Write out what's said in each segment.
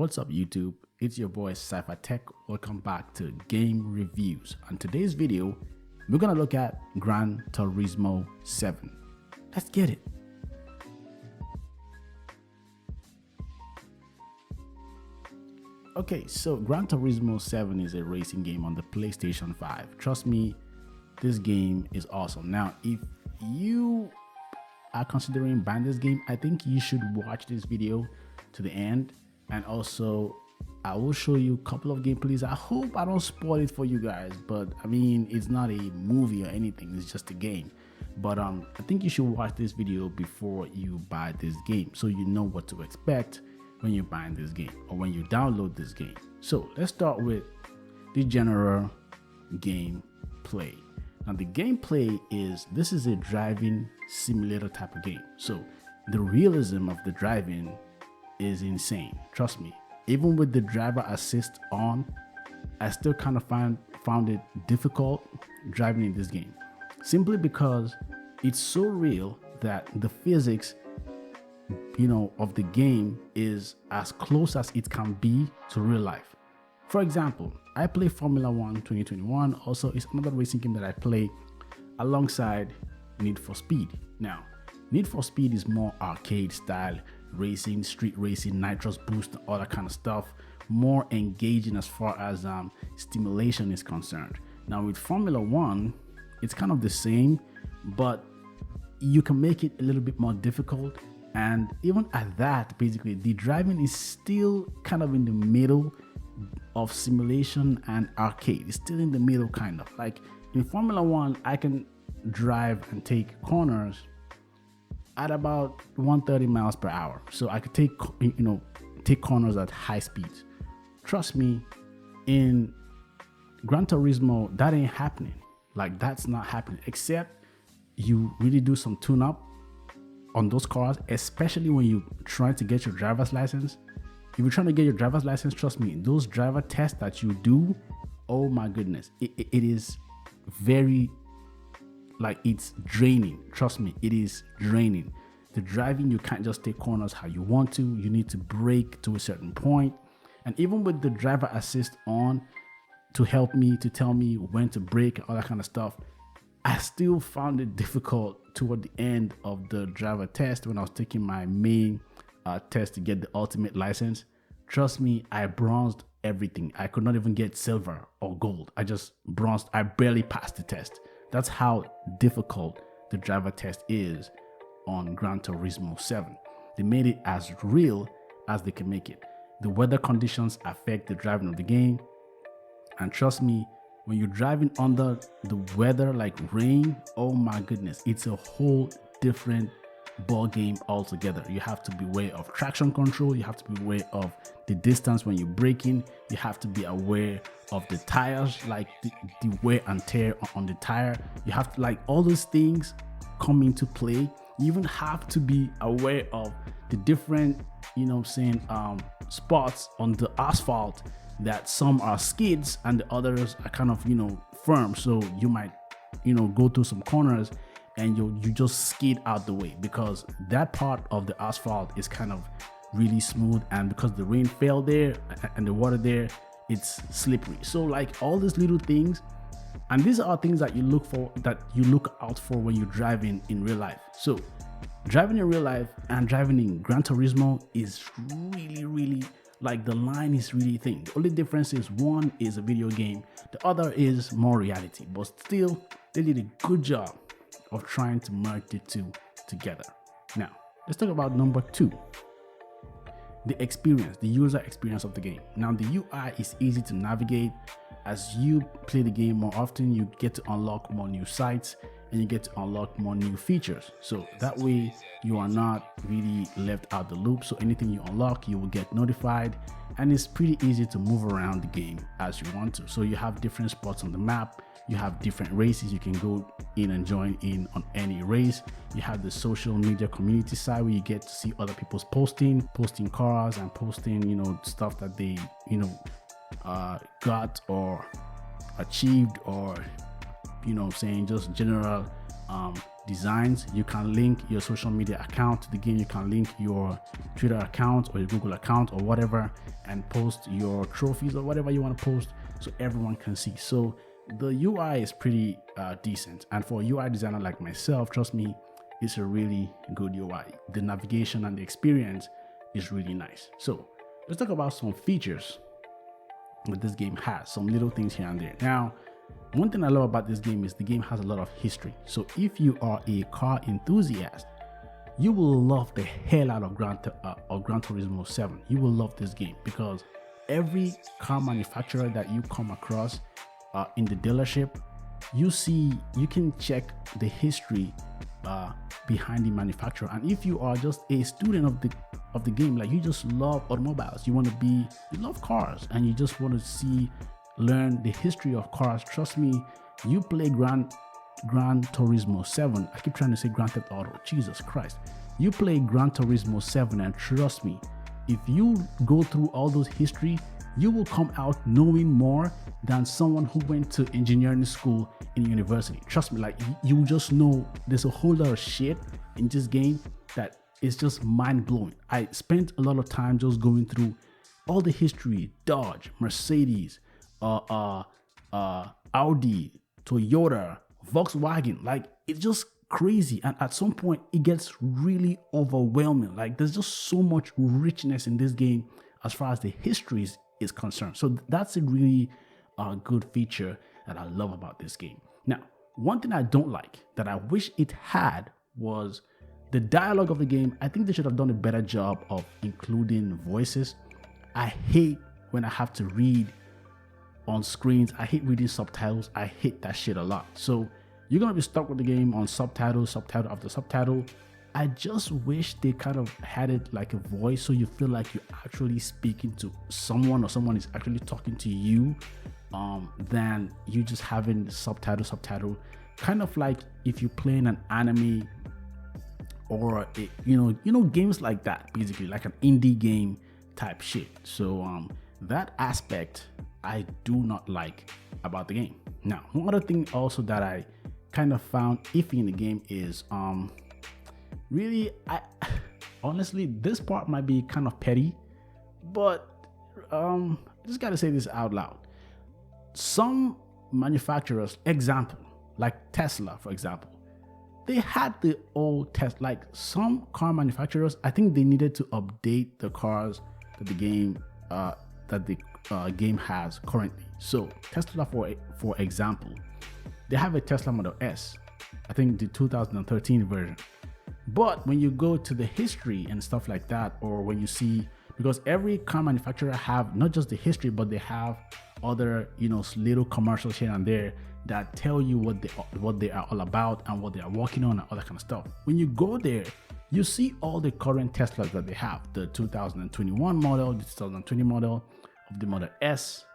What's up YouTube? It's your boy Cipher Tech. Welcome back to Game Reviews. On today's video, we're gonna look at Gran Turismo 7. Let's get it. Okay, so Gran Turismo 7 is a racing game on the PlayStation 5. Trust me, this game is awesome. Now, if you are considering buying this game, I think you should watch this video to the end. And also, I will show you a couple of gameplays. I hope I don't spoil it for you guys, but I mean, it's not a movie or anything. It's just a game. But I think you should watch this video before you buy this game, so you know what to expect when you're buying this game or when you download this game. So let's start with the general gameplay. Now the gameplay is, this is a driving simulator type of game. So the realism of the driving is insane. Trust me. Even with the driver assist on, I still kind of found it difficult driving in this game, simply because it's so real that the physics, of the game is as close as it can be to real life. For example, I play Formula 1 2021. Also, it's another racing game that I play alongside Need for Speed. Now, Need for Speed is more arcade style racing, street racing, nitrous boost, all that kind of stuff, more engaging as far as stimulation is concerned. Now with Formula 1, it's kind of the same, but you can make it a little bit more difficult. And even at that, basically the driving is still kind of in the middle of simulation and arcade. It's still in the middle, kind of like in Formula 1. I can drive and take corners at about 130 miles per hour, so I could take corners at high speeds. Trust me, in Gran Turismo that ain't happening. Like, that's not happening, except you really do some tune-up on those cars, especially when you try to get your driver's license. If you're trying to get your driver's license, trust me, those driver tests that you do, oh my goodness, it is very, like, it's draining. Trust me, it is draining. The driving, you can't just take corners how you want to. You need to brake to a certain point. And even with the driver assist on to help me, to tell me when to brake and all that kind of stuff, I still found it difficult toward the end of the driver test when I was taking my main test to get the ultimate license. Trust me, I bronzed everything. I could not even get silver or gold. I just bronzed. I barely passed the test. That's how difficult the driver test is on Gran Turismo 7. They made it as real as they can make it. The weather conditions affect the driving of the game. And trust me, when you're driving under the weather like rain, oh my goodness, it's a whole different ball game altogether. You have to be aware of traction control. You have to be aware of the distance when you're braking. You have to be aware of the tires, like the wear and tear on the tire. You have to, like, all those things come into play. You even have to be aware of the different, spots on the asphalt, that some are skids and the others are kind of, firm. So you might, go through some corners and you just skid out the way, because that part of the asphalt is kind of really smooth, and because the rain fell there and the water there, it's slippery. So like all these little things, and these are things that you look out for when you're driving in real life. So driving in real life and driving in Gran Turismo is really, like, the line is really thin. The only difference is one is a video game, the other is more reality, but still they did a good job of trying to merge the two together. Now let's talk about number 2, the experience, the user experience of the game. Now the UI is easy to navigate. As you play the game more often, you get to unlock more new sites and you get to unlock more new features. So that way you are not really left out the loop. So anything you unlock, you will get notified, and it's pretty easy to move around the game as you want to. So you have different spots on the map. You have different races. You can go in and join in on any race. You have the social media community side where you get to see other people's posting cars and posting, stuff that they, got or achieved, or saying just general designs. You can link your social media account to the game. You can link your Twitter account or your Google account or whatever and post your trophies or whatever you want to post so everyone can see. So the UI is pretty decent, and for a UI designer like myself, trust me, it's a really good UI. The navigation and the experience is really nice. So let's talk about some features that this game has, some little things here and there. Now, one thing I love about this game is the game has a lot of history. So if you are a car enthusiast, you will love the hell out of Gran Turismo 7. You will love this game because every car manufacturer that you come across in the dealership, you can check the history behind the manufacturer. And if you are just a student of the game, like you just love automobiles, you love cars, and you just want to learn the history of cars, trust me, you play Gran Turismo 7. I keep trying to say Grand Theft Auto, Jesus Christ. You play Gran Turismo 7 and trust me, if you go through all those history, you will come out knowing more than someone who went to engineering school in university. Trust me, like you just know there's a whole lot of shit in this game that is just mind-blowing. I spent a lot of time just going through all the history: Dodge, Mercedes, Audi, Toyota, Volkswagen. Like, it's just crazy, and at some point it gets really overwhelming. Like, there's just so much richness in this game as far as the history is concerned. So that's a really good feature that I love about this game. Now, one thing I don't like that I wish it had was the dialogue of the game. I think they should have done a better job of including voices. I hate when I have to read on screens. I hate reading subtitles. I hate that shit a lot. So you're gonna be stuck with the game on subtitle after subtitle. I just wish they kind of had it like a voice, so you feel like you're actually speaking to someone or someone is actually talking to you, than you just having subtitle. Kind of like if you're playing an anime or games like that, basically like an indie game type shit. So that aspect I do not like about the game. Now, one other thing also that I kind of found iffy in the game is really, I honestly, this part might be kind of petty, but I just gotta say this out loud. Some manufacturers, example, like Tesla, for example, they had the old Tesla. Like some car manufacturers, I think they needed to update the cars that the game has currently. So Tesla, for example, they have a Tesla Model S, I think the 2013 version. But when you go to the history and stuff like that, or when you see, because every car manufacturer have not just the history, but they have other, little commercials here and there that tell you what they are all about and what they are working on and all that kind of stuff. When you go there, you see all the current Teslas that they have, the 2021 model, the 2020 model of the Model S,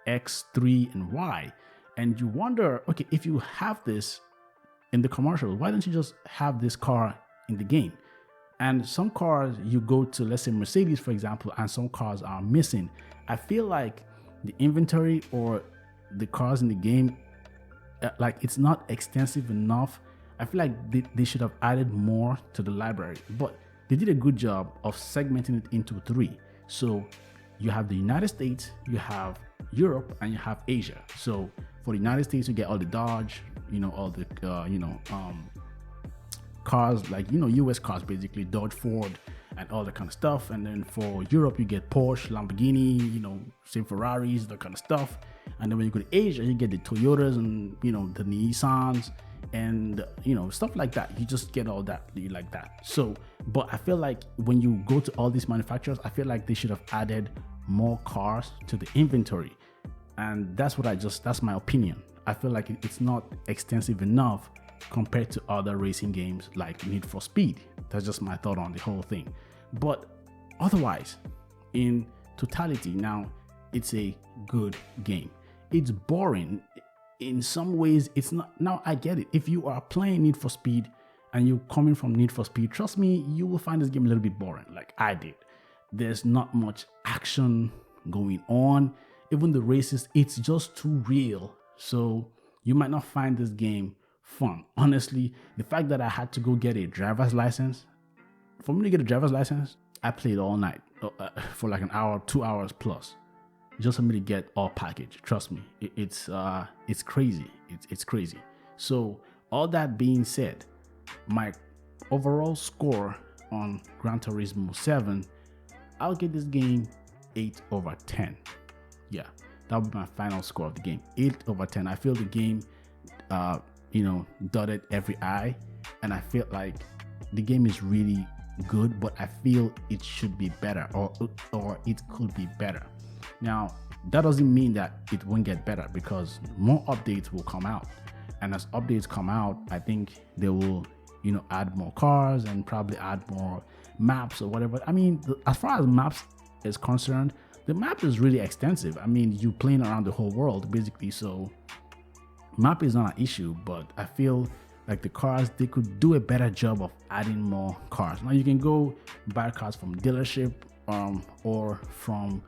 X3 and Y. And you wonder, okay, if you have this in the commercial, why don't you just have this car in the game? And some cars, you go to, let's say Mercedes, for example, and some cars are missing. I feel like the inventory or the cars in the game, like it's not extensive enough. I feel like they should have added more to the library, but they did a good job of segmenting it into three. So you have the United States, you have Europe, and you have Asia. So for the United States, you get all the Dodge, all the cars, like US cars, basically Dodge, Ford, and all that kind of stuff. And then for Europe, you get Porsche, Lamborghini, same Ferraris, that kind of stuff. And then when you go to Asia, you get the Toyotas and the Nissans and stuff like that. You just get all that like that. So, but I feel like when you go to all these manufacturers, I feel like they should have added more cars to the inventory. And that's my opinion. I feel like it's not extensive enough compared to other racing games like Need for Speed. That's just my thought on the whole thing. But otherwise, in totality, now it's a good game. It's boring. In some ways, it's not. Now I get it. If you are playing Need for Speed and you're coming from Need for Speed, trust me, you will find this game a little bit boring, like I did. There's not much action going on. Even the races, it's just too real. So you might not find this game fun. Honestly, the fact that I had to go get a driver's license, for me to get a driver's license, I played all night for like an hour, 2 hours plus, just for me to get all package. Trust me, it's crazy. It's crazy. So all that being said, my overall score on Gran Turismo 7, I'll give this game 8/10. Yeah, that would be my final score of the game. 8/10. I feel the game, dotted every I, and I feel like the game is really good, but I feel it should be better, or it could be better. Now, that doesn't mean that it won't get better, because more updates will come out, and as updates come out, I think they will, add more cars and probably add more maps or whatever. I mean, as far as maps is concerned, the map is really extensive. I mean, you playing around the whole world basically, so map is not an issue, but I feel like the cars, they could do a better job of adding more cars. Now you can go buy cars from dealership or from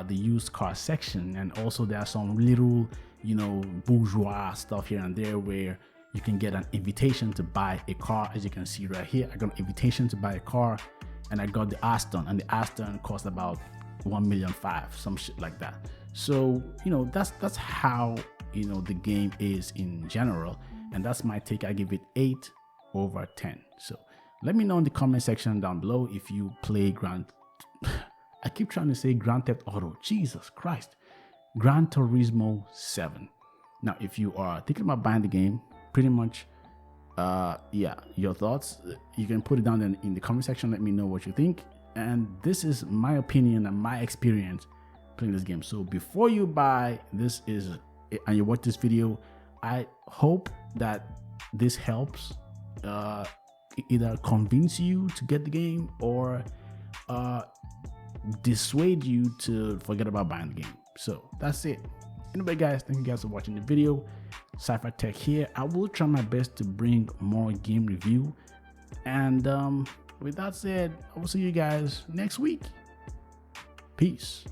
the used car section, and also there are some little bourgeois stuff here and there where you can get an invitation to buy a car. As you can see right here, I got an invitation to buy a car, and I got the Aston, and the Aston cost about 1.5 million, some shit like that. So that's how the game is in general, and that's my take. I give it 8/10. So let me know in the comment section down below if you play I keep trying to say Grand Theft Auto, Jesus Christ, Gran Turismo 7. Now, if you are thinking about buying the game, pretty much your thoughts, you can put it down in the comment section. Let me know what you think. And this is my opinion and my experience playing this game. So before you buy this and you watch this video, I hope that this helps either convince you to get the game or dissuade you to forget about buying the game. So that's it. Anyway, guys, thank you guys for watching the video. Cipher Tech here. I will try my best to bring more game review, and with that said, I will see you guys next week. Peace.